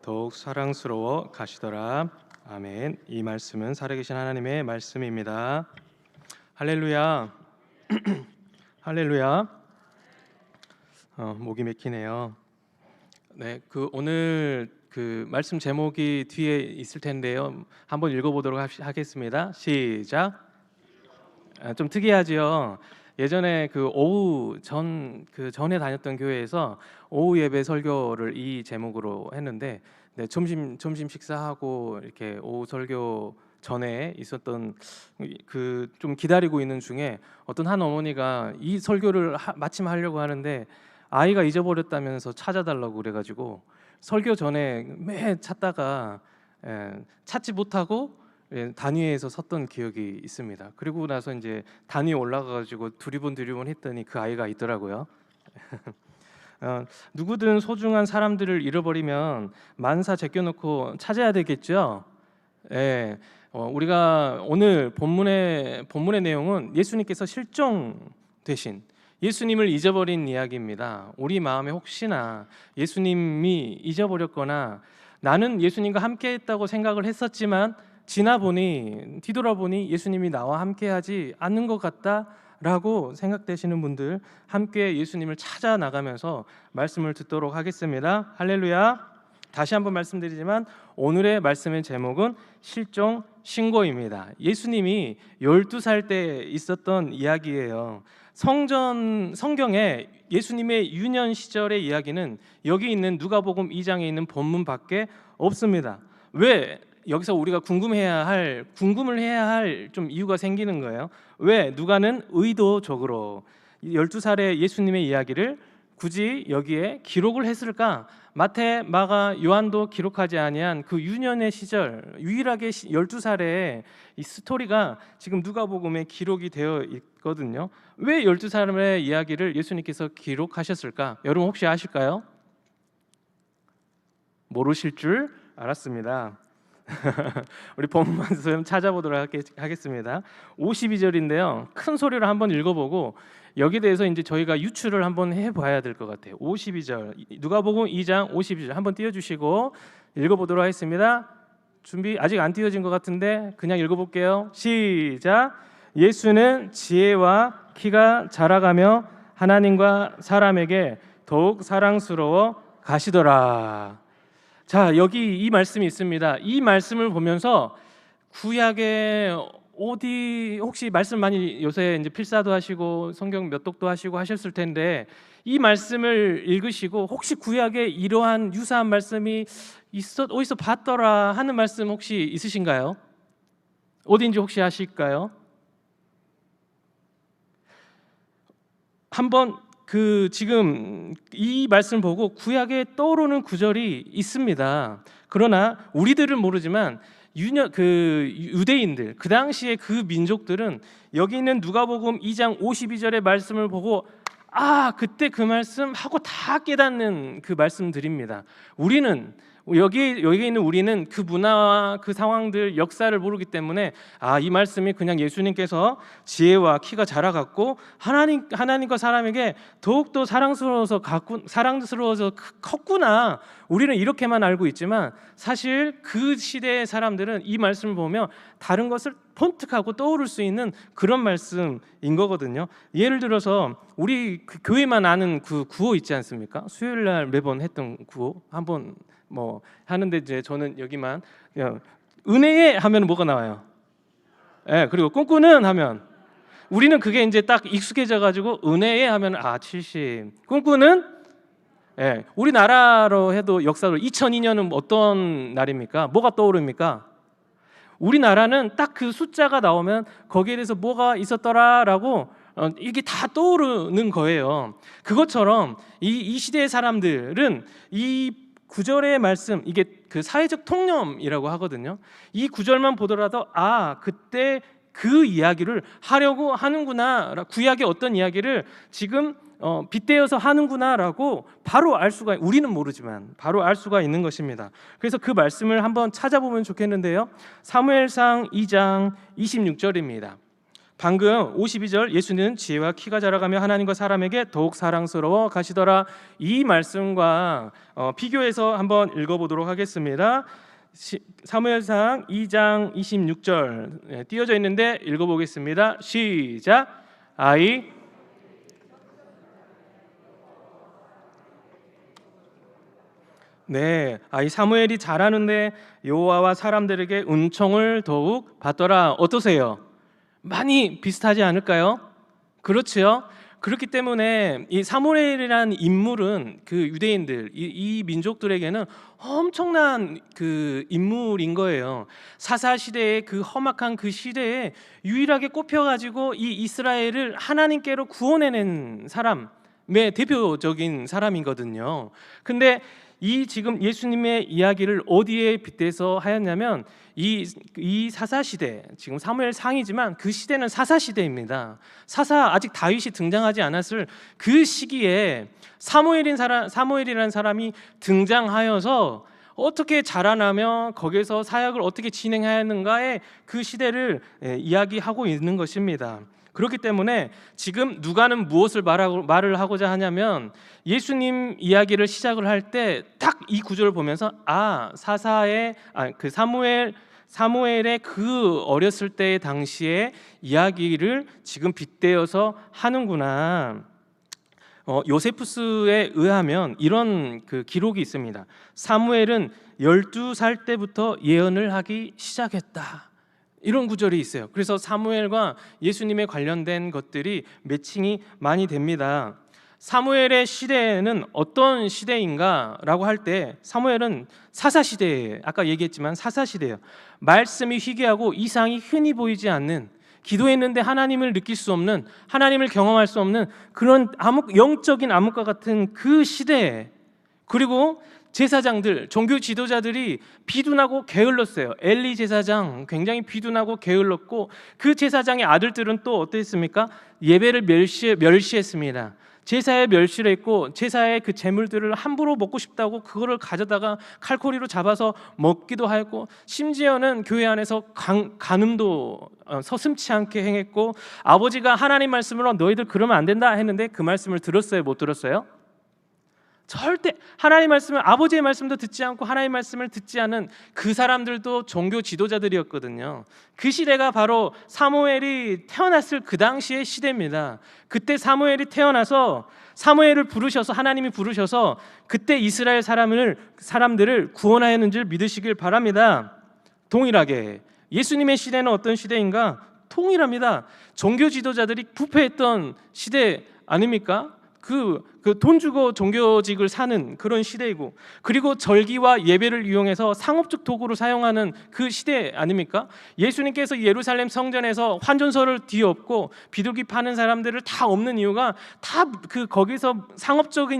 더욱 사랑스러워 가시더라. 아멘. 이 말씀은 살아계신 하나님의 말씀입니다. 할렐루야. 할렐루야. 목이 맥히네요. 네, 오늘 말씀 제목이 뒤에 있을 텐데요. 한번 읽어보도록 하겠습니다. 시작. 좀 특이하지요. 예전에 오후 전에 다녔던 교회에서 오후 예배 설교를 이 제목으로 했는데, 네, 점심 식사하고 이렇게 오후 설교 전에 있었던 좀 기다리고 있는 중에 어떤 한 어머니가 이 설교를 마침 하려고 하는데 아이가 잊어버렸다면서 찾아달라고 그래가지고 설교 전에 매 찾다가 찾지 못하고 단위에서 섰던 기억이 있습니다. 그리고 나서 이제 단위 올라가가지고 두리번 했더니 그 아이가 있더라고요. 누구든 소중한 사람들을 잃어버리면 만사 제껴놓고 찾아야 되겠죠. 예, 우리가 오늘 본문의 내용은 예수님께서 실종 대신 예수님을 잊어버린 이야기입니다. 우리 마음에 혹시나 예수님이 잊어버렸거나 나는 예수님과 함께했다고 생각을 했었지만 뒤돌아보니 예수님이 나와 함께하지 않는 것 같다라고 생각되시는 분들, 함께 예수님을 찾아 나가면서 말씀을 듣도록 하겠습니다. 할렐루야. 다시 한번 말씀드리지만 오늘의 말씀의 제목은 실종 신고입니다. 예수님이 12살 때 있었던 이야기예요. 성경에 예수님의 유년 시절의 이야기는 여기 있는 누가복음 2장에 있는 본문 밖에 없습니다. 왜? 여기서 우리가 궁금을 해야 할 좀 이유가 생기는 거예요. 왜 누가는 의도적으로 12살의 예수님의 이야기를 굳이 여기에 기록을 했을까? 마태, 마가, 요한도 기록하지 아니한 그 유년의 시절, 유일하게 12살의 이 스토리가 지금 누가복음에 기록이 되어 있거든요. 왜 12살의 이야기를 예수님께서 기록하셨을까? 여러분 혹시 아실까요? 모르실 줄 알았습니다. 우리 본문 말씀 찾아보도록 하겠습니다. 52절인데요. 큰 소리로 한번 읽어보고 여기에 대해서 이제 저희가 유추를 한번 해봐야 될 것 같아요. 52절, 누가복음 2장 52절 한번 띄워주시고 읽어보도록 하겠습니다. 준비 아직 안 띄워진 것 같은데 그냥 읽어볼게요. 시작. 예수는 지혜와 키가 자라가며 하나님과 사람에게 더욱 사랑스러워 가시더라. 자, 여기 이 말씀이 있습니다. 이 말씀을 보면서 구약에 혹시 말씀 많이 요새 이제 필사도 하시고 성경 몇 독도 하시고 하셨을 텐데 이 말씀을 읽으시고 혹시 구약에 이러한 유사한 말씀이 어디서 봤더라 하는 말씀 혹시 있으신가요? 어딘지 혹시 아실까요? 한번 지금 이 말씀을 보고 구약에 떠오르는 구절이 있습니다. 그러나 우리들은 모르지만 유대인들, 그 당시에 그 민족들은 여기 있는 누가복음 2장 52절의 말씀을 보고 그때 그 말씀 하고 다 깨닫는 그 말씀들입니다. 여기에 있는 우리는 그 문화와 그 상황들, 역사를 모르기 때문에 이 말씀이 그냥 예수님께서 지혜와 키가 자라갔고 하나님과 사람에게 더욱더 사랑스러워서 컸구나. 우리는 이렇게만 알고 있지만 사실 그 시대의 사람들은 이 말씀을 보면 다른 것을 번뜩하고 떠오를 수 있는 그런 말씀인 거거든요. 예를 들어서 우리 교회만 아는 그 구호 있지 않습니까? 수요일 날 매번 했던 구호 한번 하는데 이제 저는 여기만 은혜에 하면 뭐가 나와요? 그리고 꿈꾸는 하면 우리는 그게 이제 딱 익숙해져 가지고 은혜에 하면 70 꿈꾸는 우리나라로 해도 역사로 2002년은 어떤 날입니까? 뭐가 떠오릅니까? 우리나라는 딱 그 숫자가 나오면 거기에 대해서 뭐가 있었더라라고 이게 다 떠오르는 거예요. 그것처럼 이 시대의 사람들은 이 구절의 말씀, 이게 그 사회적 통념이라고 하거든요. 이 구절만 보더라도 그때 그 이야기를 하려고 하는구나, 구약의 어떤 이야기를 지금 빗대어서 하는구나라고 바로 알 수가, 우리는 모르지만 바로 알 수가 있는 것입니다. 그래서 그 말씀을 한번 찾아보면 좋겠는데요. 사무엘상 2장 26절입니다. 방금 52절 예수는 지혜와 키가 자라가며 하나님과 사람에게 더욱 사랑스러워 가시더라. 이 말씀과 비교해서 한번 읽어보도록 하겠습니다. 사무엘상 2장 26절 띄어져 있는데 읽어보겠습니다. 시작. 아이 사무엘이 잘하는데 여호와와 사람들에게 은총을 더욱 받더라. 어떠세요? 많이 비슷하지 않을까요? 그렇죠. 그렇기 때문에 이 사무엘이라는 인물은 그 유대인들 이 민족들에게는 엄청난 그 인물인 거예요. 사사 시대의 그 험악한 그 시대에 유일하게 꼽혀가지고 이 이스라엘을 하나님께로 구원해낸 사람의 대표적인 사람이거든요. 근데 이 지금 예수님의 이야기를 어디에 빗대서 하였냐면 이 사사 시대, 지금 사무엘 상이지만 그 시대는 사사 시대입니다. 아직 다윗이 등장하지 않았을 그 시기에 사무엘이라는 사람이 등장하여서 어떻게 자라나며 거기서 사역을 어떻게 진행해야 하는가의 그 시대를 이야기하고 있는 것입니다. 그렇기 때문에 지금 누가는 무엇을 말을 하고자 하냐면 예수님 이야기를 시작을 할 때 딱 이 구절을 보면서 그 사무엘의 그 어렸을 때의 당시의 이야기를 지금 빗대어서 하는구나. 요세푸스에 의하면 이런 그 기록이 있습니다. 사무엘은 12살 때부터 예언을 하기 시작했다. 이런 구절이 있어요. 그래서 사무엘과 예수님에 관련된 것들이 매칭이 많이 됩니다. 사무엘의 시대는 어떤 시대인가라고 할 때 사무엘은 사사시대예요. 아까 얘기했지만 사사시대예요. 말씀이 희귀하고 이상이 흔히 보이지 않는, 기도했는데 하나님을 느낄 수 없는, 하나님을 경험할 수 없는 그런 영적인 암흑과 같은 그 시대에, 그리고 제사장들, 종교 지도자들이 비둔하고 게을렀어요. 엘리 제사장 굉장히 비둔하고 게을렀고 그 제사장의 아들들은 또 어땠습니까? 예배를 멸시했습니다. 제사에 멸시를 했고 제사의 그 제물들을 함부로 먹고 싶다고 그거를 가져다가 칼코리로 잡아서 먹기도 하고, 심지어는 교회 안에서 간음도 서슴지 않게 행했고, 아버지가 하나님 말씀으로 너희들 그러면 안 된다 했는데 그 말씀을 들었어요? 못 들었어요? 절대 하나님 말씀을, 아버지의 말씀도 듣지 않고 하나님 말씀을 듣지 않은 그 사람들도 종교 지도자들이었거든요. 그 시대가 바로 사무엘이 태어났을 그 당시의 시대입니다. 그때 사무엘이 태어나서 사무엘을 부르셔서, 하나님이 부르셔서 그때 이스라엘 사람들을 구원하였는 줄 믿으시길 바랍니다. 동일하게 예수님의 시대는 어떤 시대인가? 동일합니다. 종교 지도자들이 부패했던 시대 아닙니까? 그 돈 주고 종교직을 사는 그런 시대이고, 그리고 절기와 예배를 이용해서 상업적 도구로 사용하는 그 시대 아닙니까? 예수님께서 예루살렘 성전에서 환전소를 뒤엎고 비둘기 파는 사람들을 다 없는 이유가 다 거기서 상업적으로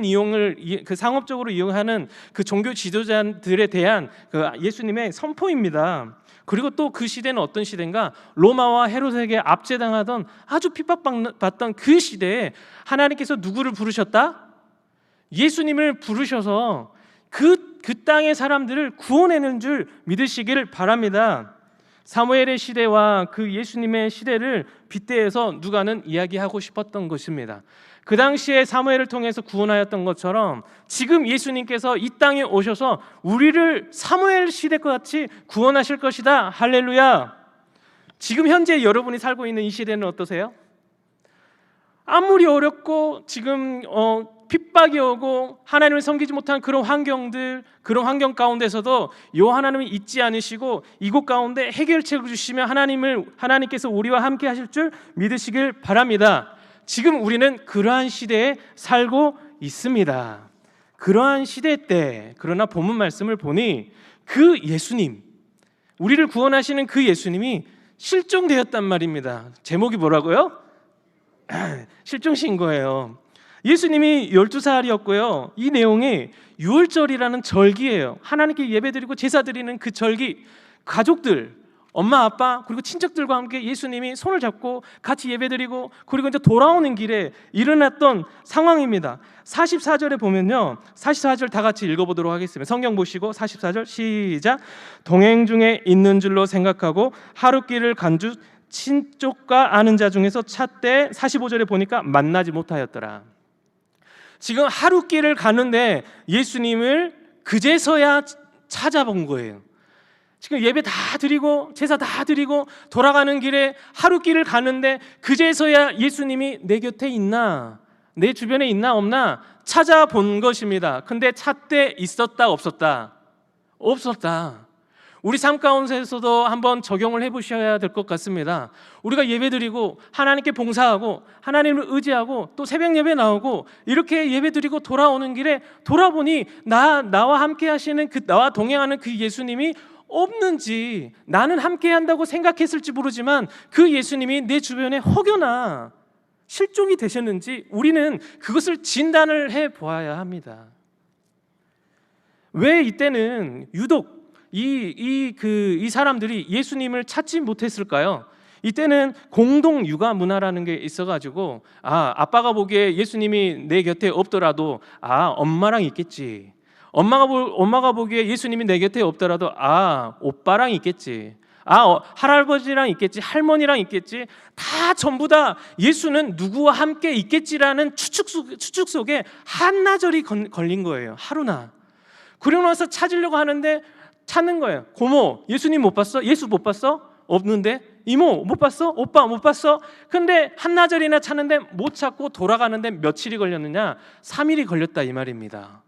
이용하는 그 종교 지도자들에 대한 그 예수님의 선포입니다. 그리고 또 그 시대는 어떤 시대인가? 로마와 헤롯에게 압제당하던 아주 핍박받던 그 시대에 하나님께서 누구를 부르셨다? 예수님을 부르셔서 그 땅의 사람들을 구원하는 줄 믿으시기를 바랍니다. 사무엘의 시대와 그 예수님의 시대를 빗대어서 누가는 이야기하고 싶었던 것입니다. 그 당시에 사무엘을 통해서 구원하였던 것처럼 지금 예수님께서 이 땅에 오셔서 우리를 사무엘 시대과 같이 구원하실 것이다. 할렐루야. 지금 현재 여러분이 살고 있는 이 시대는 어떠세요? 아무리 어렵고 지금 핍박이 오고 하나님을 섬기지 못한 그런 그런 환경 가운데서도 하나님을 잊지 않으시고 이곳 가운데 해결책을 주시며 하나님께서 우리와 함께 하실 줄 믿으시길 바랍니다. 지금 우리는 그러한 시대에 살고 있습니다. 그러한 시대 때, 그러나 본문 말씀을 보니 그 예수님, 우리를 구원하시는 그 예수님이 실종되었단 말입니다. 제목이 뭐라고요? 실종신 거예요. 예수님이 12살이었고요. 이 내용이 유월절이라는 절기예요. 하나님께 예배드리고 제사드리는 그 절기, 가족들, 엄마, 아빠 그리고 친척들과 함께 예수님이 손을 잡고 같이 예배드리고 그리고 이제 돌아오는 길에 일어났던 상황입니다. 44절에 보면요, 44절 다 같이 읽어보도록 하겠습니다. 성경 보시고 44절 시작. 동행 중에 있는 줄로 생각하고 하룻길을 간주 친족과 아는 자 중에서 찾되 45절에 보니까 만나지 못하였더라. 지금 하루길을 가는데 예수님을 그제서야 찾아본 거예요. 지금 예배 다 드리고 제사 다 드리고 돌아가는 길에 하루길을 가는데 그제서야 예수님이 내 곁에 있나, 내 주변에 있나 없나 찾아본 것입니다. 근데 찾되 있었다 없었다? 없었다. 우리 삶 가운데서도 한번 적용을 해보셔야 될 것 같습니다. 우리가 예배드리고 하나님께 봉사하고 하나님을 의지하고 또 새벽 예배 나오고 이렇게 예배드리고 돌아오는 길에 돌아보니 나와 함께 하시는 나와 동행하는 그 예수님이 없는지, 나는 함께 한다고 생각했을지 모르지만 그 예수님이 내 주변에 혹여나 실종이 되셨는지 우리는 그것을 진단을 해 보아야 합니다. 왜 이때는 유독 이 사람들이 예수님을 찾지 못했을까요? 이때는 공동 육아 문화라는 게 있어가지고 아빠가 보기에 예수님이 내 곁에 없더라도 엄마랑 있겠지. 엄마가 보기에 예수님이 내 곁에 없더라도 오빠랑 있겠지. 할아버지랑 있겠지. 할머니랑 있겠지. 다 전부 다 예수는 누구와 함께 있겠지라는 추측 속에 한나절이 걸린 거예요. 하루나. 그러고 나서 찾으려고 하는데 찾는 거예요. 고모, 예수님 못 봤어? 예수 못 봤어? 없는데. 이모 못 봤어? 오빠 못 봤어? 근데 한나절이나 찾는데 못 찾고 돌아가는데 며칠이 걸렸느냐? 3일이 걸렸다 이 말입니다.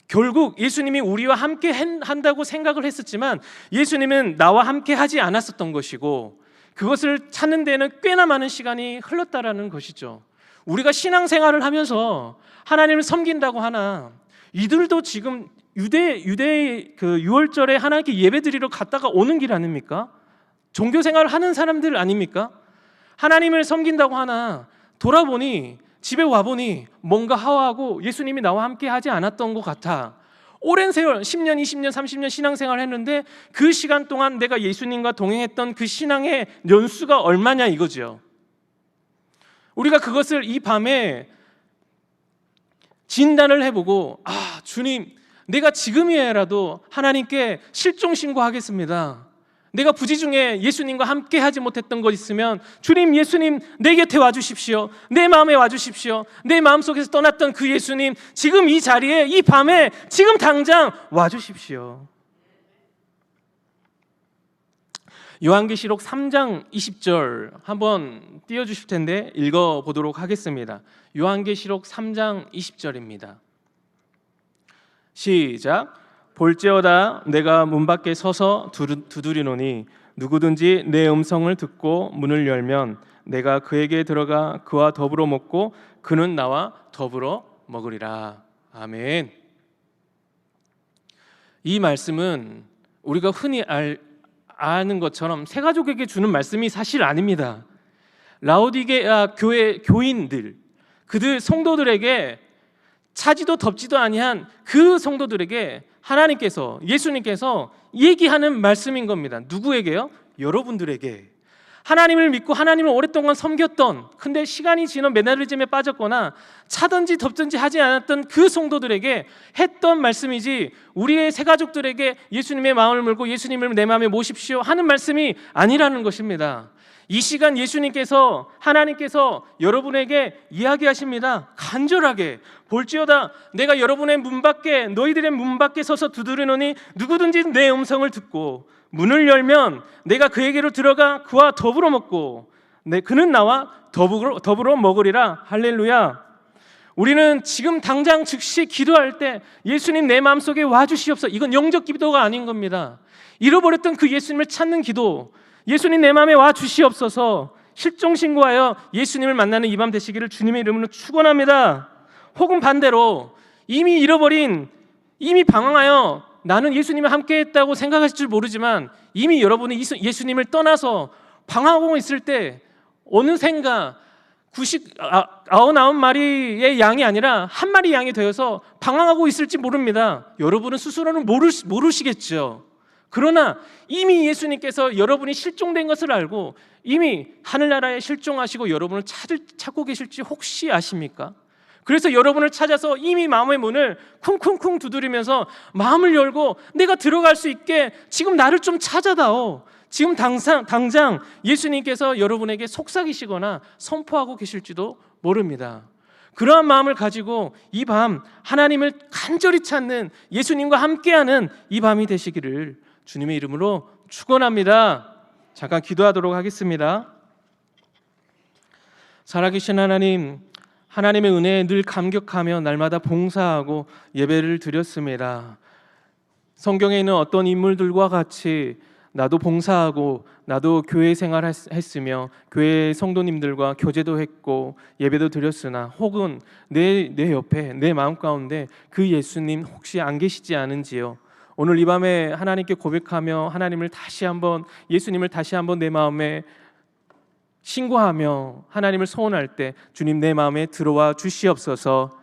결국 예수님이 우리와 함께 한다고 생각을 했었지만 예수님은 나와 함께 하지 않았었던 것이고 그것을 찾는 데는 꽤나 많은 시간이 흘렀다라는 것이죠. 우리가 신앙생활을 하면서 하나님을 섬긴다고 하나 이들도 지금 유대 그 유월절에 하나님께 예배드리러 갔다가 오는 길 아닙니까? 종교 생활을 하는 사람들 아닙니까? 하나님을 섬긴다고 하나 돌아보니 집에 와보니 뭔가 하와하고 예수님이 나와 함께 하지 않았던 것 같아. 오랜 세월 10년, 20년, 30년 신앙생활을 했는데 그 시간 동안 내가 예수님과 동행했던 그 신앙의 연수가 얼마냐 이거죠. 우리가 그것을 이 밤에 진단을 해보고 주님, 내가 지금이라도 하나님께 실종 신고하겠습니다. 내가 부지 중에 예수님과 함께 하지 못했던 것 있으면 주님, 예수님 내 곁에 와주십시오. 내 마음에 와주십시오. 내 마음속에서 떠났던 그 예수님 지금 이 자리에 이 밤에 지금 당장 와주십시오. 요한계시록 3장 20절 한번 띄워주실 텐데 읽어보도록 하겠습니다. 요한계시록 3장 20절입니다. 시작. 볼지어다 내가 문 밖에 서서 두드리노니 누구든지 내 음성을 듣고 문을 열면 내가 그에게 들어가 그와 더불어 먹고 그는 나와 더불어 먹으리라. 아멘. 이 말씀은 우리가 흔히 아는 것처럼 새 가족에게 주는 말씀이 사실 아닙니다. 라오디게아 교회 교인들, 그들 성도들에게 차지도 덥지도 아니한 그 성도들에게 하나님께서, 예수님께서 얘기하는 말씀인 겁니다. 누구에게요? 여러분들에게. 하나님을 믿고 하나님을 오랫동안 섬겼던, 근데 시간이 지나 매너리즘에 빠졌거나 차든지 덥든지 하지 않았던 그 성도들에게 했던 말씀이지 우리의 새가족들에게 예수님의 마음을 물고 예수님을 내 마음에 모십시오 하는 말씀이 아니라는 것입니다. 이 시간 예수님께서, 하나님께서 여러분에게 이야기하십니다. 간절하게. 볼지어다 내가 여러분의 문 밖에, 너희들의 문 밖에 서서 두드리노니 누구든지 내 음성을 듣고 문을 열면 내가 그에게로 들어가 그와 더불어 먹고 그는 나와 더불어 먹으리라. 할렐루야. 우리는 지금 당장 즉시 기도할 때 예수님 내 마음속에 와주시옵소서. 이건 영적 기도가 아닌 겁니다. 잃어버렸던 그 예수님을 찾는 기도, 예수님 내 마음에 와 주시옵소서. 실종신고하여 예수님을 만나는 이 밤 되시기를 주님의 이름으로 축원합니다. 혹은 반대로 이미 잃어버린, 이미 방황하여 나는 예수님과 함께했다고 생각하실 줄 모르지만 이미 여러분이 예수님을 떠나서 방황하고 있을 때 어느샌가 99마리의 양이 아니라 한 마리 양이 되어서 방황하고 있을지 모릅니다. 여러분은 스스로는 모르시겠죠. 그러나 이미 예수님께서 여러분이 실종된 것을 알고 이미 하늘나라에 실종하시고 여러분을 찾고 계실지 혹시 아십니까? 그래서 여러분을 찾아서 이미 마음의 문을 쿵쿵쿵 두드리면서 마음을 열고 내가 들어갈 수 있게 지금 나를 좀 찾아다오. 지금 당장 예수님께서 여러분에게 속삭이시거나 선포하고 계실지도 모릅니다. 그러한 마음을 가지고 이 밤 하나님을 간절히 찾는, 예수님과 함께하는 이 밤이 되시기를 주님의 이름으로 축원합니다. 잠깐 기도하도록 하겠습니다. 살아계신 하나님, 하나님의 은혜에 늘 감격하며 날마다 봉사하고 예배를 드렸습니다. 성경에 있는 어떤 인물들과 같이 나도 봉사하고 나도 교회 생활했으며 교회 성도님들과 교제도 했고 예배도 드렸으나 혹은 내 옆에 내 마음 가운데 그 예수님 혹시 안 계시지 않은지요. 오늘 이 밤에 하나님께 고백하며 하나님을 다시 한번, 예수님을 다시 한번 내 마음에 신고하며 하나님을 소원할 때 주님 내 마음에 들어와 주시옵소서.